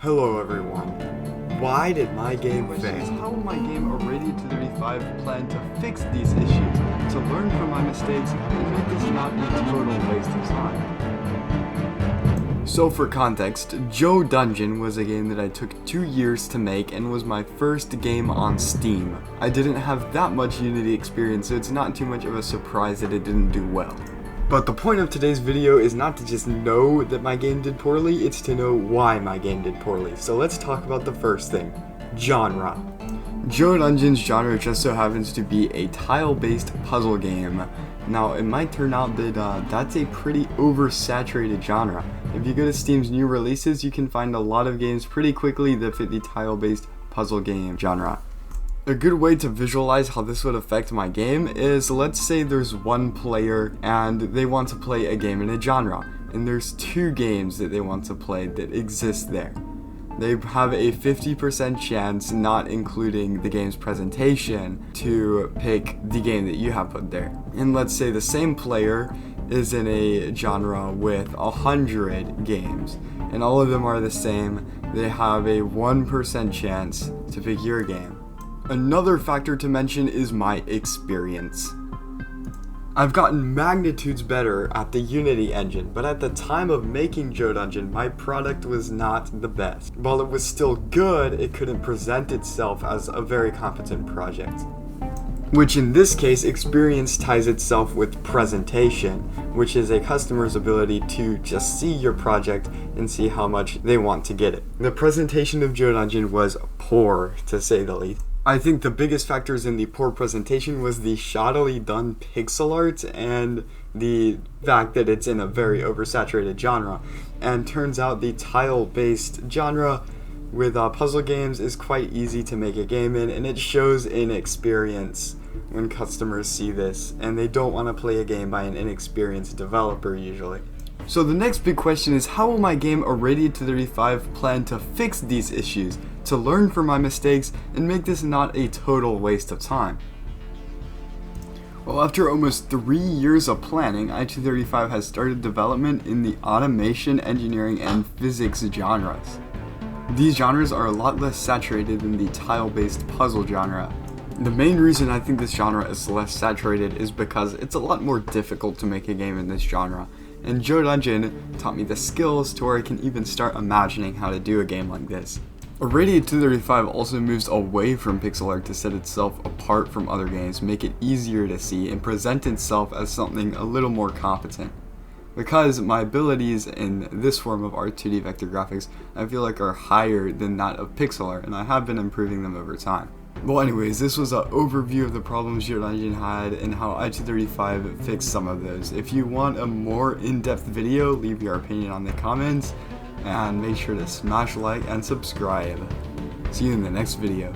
Hello everyone. Why did my game Question is, fail? how will my game Irradiate 235 plan to fix these issues, to learn from my mistakes, and make this not a total waste of time? So for context, Joe Dungeon was a game that I took 2 years to make and was my first game on Steam. I didn't have that much Unity experience, so it's not too much of a surprise that it didn't do well. But the point of today's video is not to just know that my game did poorly, it's to know why my game did poorly. So let's talk about the first thing, genre. Joe Dungeon's genre just so happens to be a tile-based puzzle game. Now, it might turn out that that's a pretty oversaturated genre. If you go to Steam's new releases, you can find a lot of games pretty quickly that fit the tile-based puzzle game genre. A good way to visualize how this would affect my game is, let's say there's one player and they want to play a game in a genre, and there's 2 games that they want to play that exist there. They have a 50% chance, not including the game's presentation, to pick the game that you have put there. And let's say the same player is in a genre with 100 games, and all of them are the same. They have a 1% chance to pick your game. Another factor to mention is my experience. I've gotten magnitudes better at the Unity engine, but at the time of making Joe Dungeon, my product was not the best. While it was still good, it couldn't present itself as a very competent project. Which in this case, experience ties itself with presentation, which is a customer's ability to just see your project and see how much they want to get it. The presentation of Joe Dungeon was poor, to say the least. I think the biggest factors in the poor presentation was the shoddily done pixel art and the fact that it's in a very oversaturated genre. And turns out the tile-based genre with puzzle games is quite easy to make a game in, and it shows in experience when customers see this, and they don't want to play a game by an inexperienced developer usually. So the next big question is, how will my game Irradiate 235 plan to fix these issues, to learn from my mistakes, and make this not a total waste of time? Well, after almost 3 years of planning, i235 has started development in the automation, engineering, and physics genres. These genres are a lot less saturated than the tile-based puzzle genre. The main reason I think this genre is less saturated is because it's a lot more difficult to make a game in this genre. And Joe Dungeon taught me the skills to where I can even start imagining how to do a game like this. Irradiate 235 also moves away from pixel art to set itself apart from other games, make it easier to see, and present itself as something a little more competent. Because my abilities in this form of art 2D vector graphics, I feel like are higher than that of pixel art, and I have been improving them over time. Well anyways, this was an overview of the problems Joe Dungeon had and how i235 fixed some of those. If you want a more in-depth video, leave your opinion on the comments, and make sure to smash like and subscribe. See you in the next video.